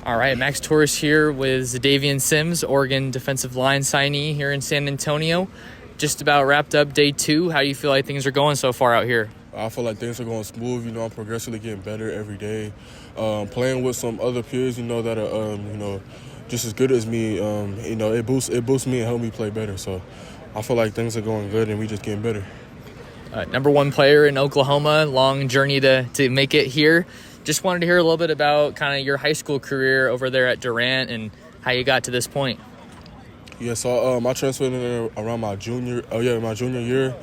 All right, Max Torres here with Xadavien Sims, Oregon defensive line signee here in San Antonio. Just about wrapped up day 2. How do you feel like things are going so far out here? I feel like things are going smooth. I'm progressively getting better every day. Playing with some other peers, that are, just as good as me. It boosts me and helps me play better. So I feel like things are going good and we just getting better. Number 1 player in Oklahoma, long journey to make it here. Just wanted to hear a little bit about kind of your high school career over there at Durant and how you got to this point. Yeah, so I transferred in there around my junior year,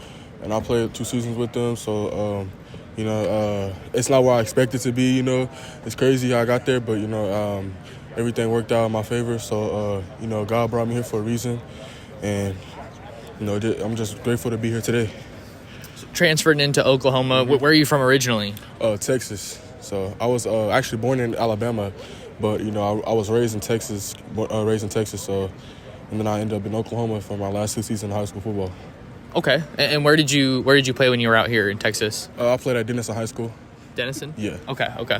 and I played 2 seasons with them. So, it's not where I expected to be. It's crazy how I got there, but everything worked out in my favor. So, God brought me here for a reason, and I'm just grateful to be here today. Transferred into Oklahoma. Where are you from originally? Texas. So I was actually born in Alabama, but I was raised in Texas. So, and then I ended up in Oklahoma for my last 2 seasons of high school football. Okay, and where did you play when you were out here in Texas? I played at Denison High School. Denison? Yeah. Okay.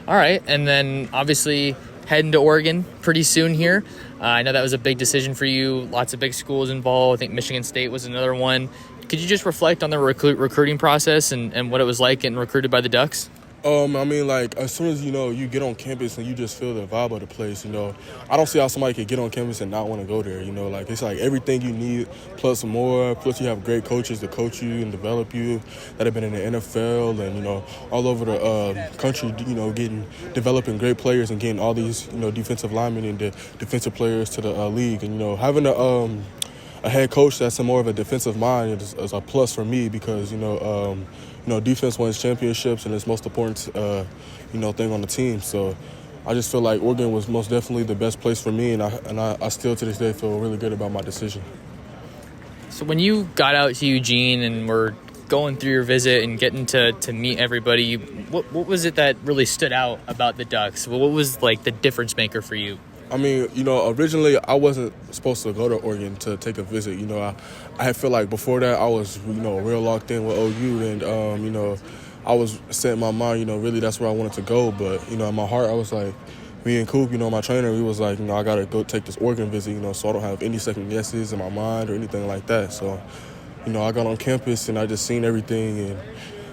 All right, and then obviously heading to Oregon pretty soon here. I know that was a big decision for you. Lots of big schools involved. I think Michigan State was another one. Could you just reflect on the recruiting process and what it was like getting recruited by the Ducks? As soon as, you get on campus and you just feel the vibe of the place, I don't see how somebody could get on campus and not want to go there, it's like everything you need plus more, plus you have great coaches to coach you and develop you that have been in the NFL and, all over the country, developing great players and getting all these, defensive linemen and the defensive players to the league. And, having a head coach that's more of a defensive mind is a plus for me because, defense wins championships and it's most important, thing on the team. So I just feel like Oregon was most definitely the best place for me, and I still to this day feel really good about my decision. So when you got out to Eugene and were going through your visit and getting to meet everybody, what was it that really stood out about the Ducks? What was like the difference maker for you? Originally I wasn't supposed to go to Oregon to take a visit. I feel like before that I was, real locked in with OU and, I was set in my mind, really that's where I wanted to go. But, in my heart I was like, me and Coop, my trainer, we was like, I got to go take this Oregon visit, so I don't have any second guesses in my mind or anything like that. So, I got on campus and I just seen everything and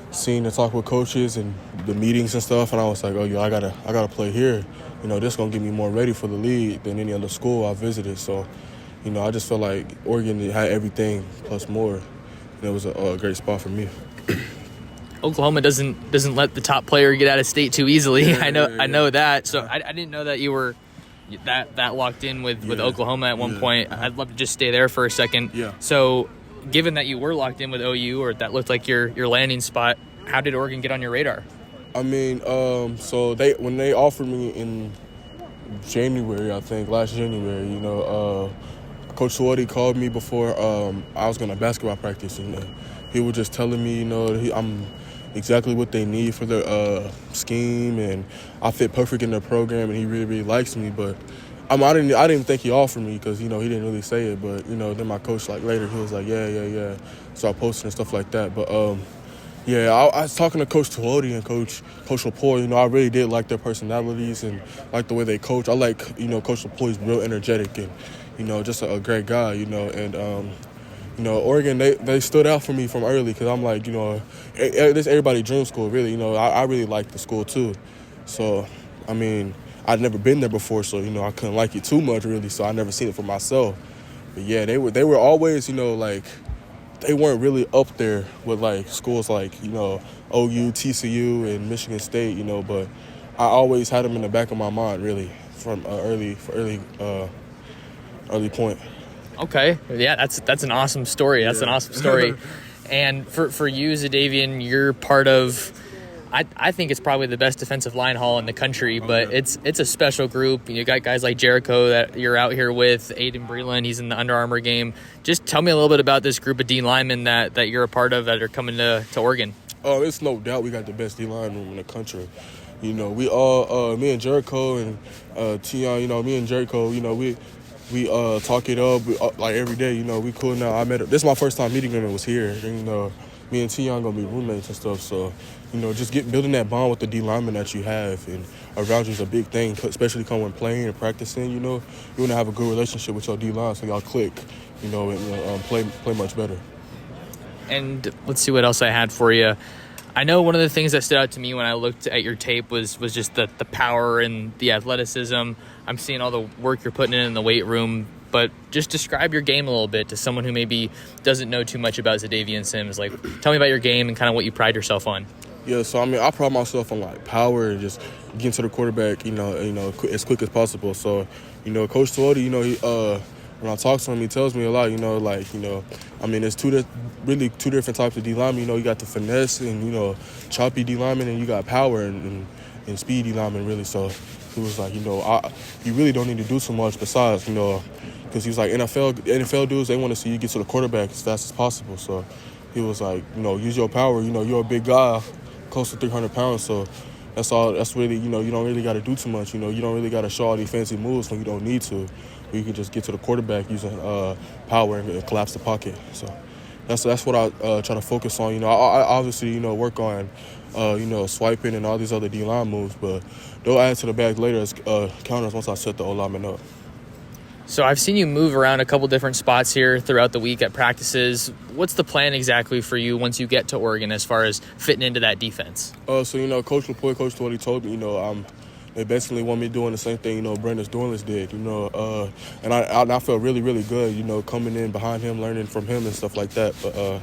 seen and talk with coaches and the meetings and stuff. And I was like, I gotta play here. This going to get me more ready for the league than any other school I visited. So, I just felt like Oregon had everything plus more. And it was a great spot for me. Oklahoma doesn't let the top player get out of state too easily. Yeah, I know that. So I didn't know that you were that locked in with Oklahoma at one point. I'd love to just stay there for a second. Yeah. So given that you were locked in with OU, or that looked like your landing spot, how did Oregon get on your radar? So when they offered me in January, I think last January, Coach Suwadi called me before I was going to basketball practice, and he was just telling me, I'm exactly what they need for their scheme, and I fit perfect in their program, and he really, really likes me. But I didn't think he offered me because, he didn't really say it. But, then my coach, later, he was like, yeah. So I posted and stuff like that. But, I was talking to Coach Tuodi and Coach Lepore. I really did like their personalities and like the way they coach. I like, Coach Lepore is real energetic and, just a great guy, and, Oregon, they stood out for me from early because I'm like, this everybody dream school, really. I really like the school too. So, I'd never been there before, so, I couldn't like it too much, really, so I never seen it for myself. But, yeah, they were always, they weren't really up there with, schools like, OU, TCU, and Michigan State, but I always had them in the back of my mind, really, from early point. Okay. Yeah, that's an awesome story. That's an awesome story. And for you, Xadavien, you're part of, I think it's probably the best defensive line haul in the country, but it's a special group. You got guys like Jericho that you're out here with, Aiden Breland, he's in the Under Armour game. Just tell me a little bit about this group of D linemen that you're a part of that are coming to Oregon. It's no doubt we got the best D line room in the country. We all, me and Jericho and Tion, me and Jericho, we talk it up every day. We cool now. This is my first time meeting him. It was here. Me and Tion gonna be roommates and stuff. So just building that bond with the D lineman that you have and around you is a big thing, especially come when playing and practicing. You want to have a good relationship with your D line so y'all click, and play much better. And let's see what else I had for you. I know one of the things that stood out to me when I looked at your tape was just the power and the athleticism. I'm seeing all the work you're putting in the weight room, but just describe your game a little bit to someone who maybe doesn't know too much about Xadavien Sims. Like, tell me about your game and kind of what you pride yourself on. Yeah, so I pride myself on like power and just getting to the quarterback, as quick as possible. So, Coach Torres, he when I talk to him, he tells me a lot. There's two different types of D linemen. You got the finesse and choppy D lineman, and you got power and speed D lineman really. So he was like, you really don't need to do too much besides, because he was like NFL dudes, they want to see you get to the quarterback as fast as possible. So he was like, use your power. You're a big guy, close to 300 pounds. So that's all. That's really, you don't really got to do too much. You don't really got to show all these fancy moves when you don't need to. You can just get to the quarterback using power and collapse the pocket. So that's what I try to focus on. I obviously, work on, swiping and all these other D-line moves, but they'll add to the bag later as counters once I set the O-lineman up. So I've seen you move around a couple different spots here throughout the week at practices. What's the plan exactly for you once you get to Oregon as far as fitting into that defense? Coach Torres told me, they basically want me doing the same thing, Brandon Dorlins did, and I felt really, really good, coming in behind him, learning from him and stuff like that. But,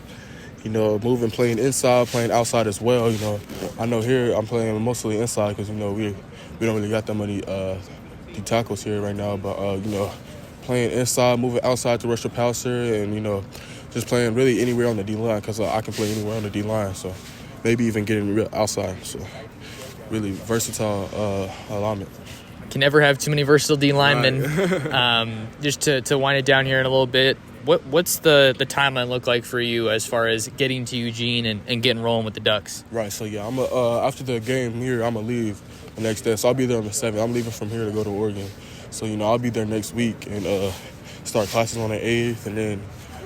moving, playing inside, playing outside as well, I know here I'm playing mostly inside because, we don't really got that many D tackles here right now. But, playing inside, moving outside to rush the passer and, just playing really anywhere on the D-line because I can play anywhere on the D-line. So maybe even getting real outside. So really versatile alignment. Can never have too many versatile D linemen. Right. Just to wind it down here in a little bit, what's the timeline look like for you as far as getting to Eugene and getting rolling with the Ducks? Right. So yeah, I'm after the game here, I'm gonna leave the next day. So I'll be there on the 7th. I'm leaving from here to go to Oregon. So I'll be there next week and start classes on the 8th, and then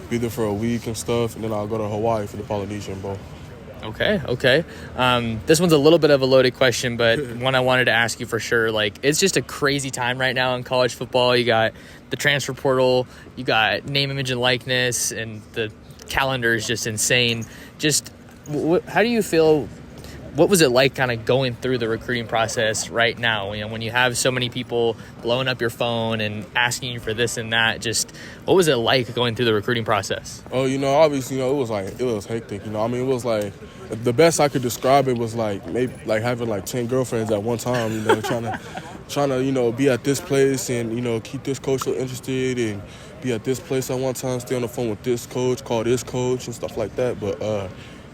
be there for a week and stuff, and then I'll go to Hawaii for the Polynesian Bowl. Okay. This one's a little bit of a loaded question, but one I wanted to ask you for sure. Like, it's just a crazy time right now in college football. You got the transfer portal, you got name, image, and likeness, and the calendar is just insane. Just how do you feel? What was it like kind of going through the recruiting process right now? When you have so many people blowing up your phone and asking you for this and that, just what was it like going through the recruiting process? Oh, obviously, it was hectic. It was like the best I could describe it was like maybe like having like 10 girlfriends at one time. Trying to be at this place and keep this coach so interested and be at this place at one time, stay on the phone with this coach, call this coach and stuff like that. But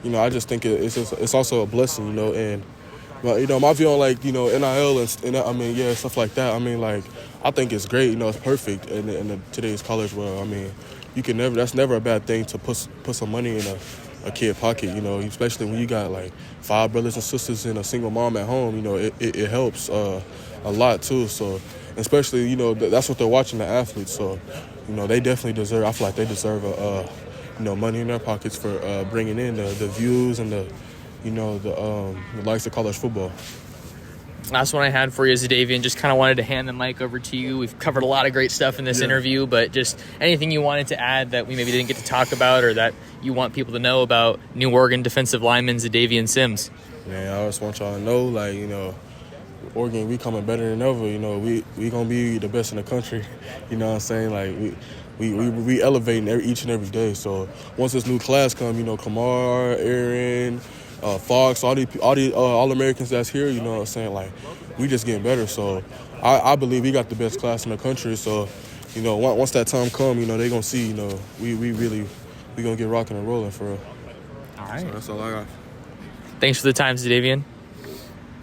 I just think it's also a blessing, and my view on like NIL and stuff like that. I think it's great. It's perfect in today's college world. That's never a bad thing to put some money in a kid's pocket. Especially when you got like 5 brothers and sisters and a single mom at home. It helps a lot too. So especially that's what they're watching, the athletes. So they definitely deserve. I feel like they deserve money in their pockets for bringing in the views and the likes of college football. Last one I had for you, Xadavien, just kind of wanted to hand the mic over to you. We've covered a lot of great stuff in this interview, but just anything you wanted to add that we maybe didn't get to talk about or that you want people to know about New Oregon defensive lineman Xadavien Sims. Man, I just want y'all to know, Oregon, we coming better than ever. We gonna be the best in the country. You know what I'm saying? Like we elevating each and every day. So once this new class come, Kamar, Aaron, Fox, all the All-Americans that's here, what I'm saying? Like, we just getting better. So I believe we got the best class in the country. So, once that time come, they gonna see, we gonna get rocking and rolling for real. All right. So that's all I got. Thanks for the time, Xadavien.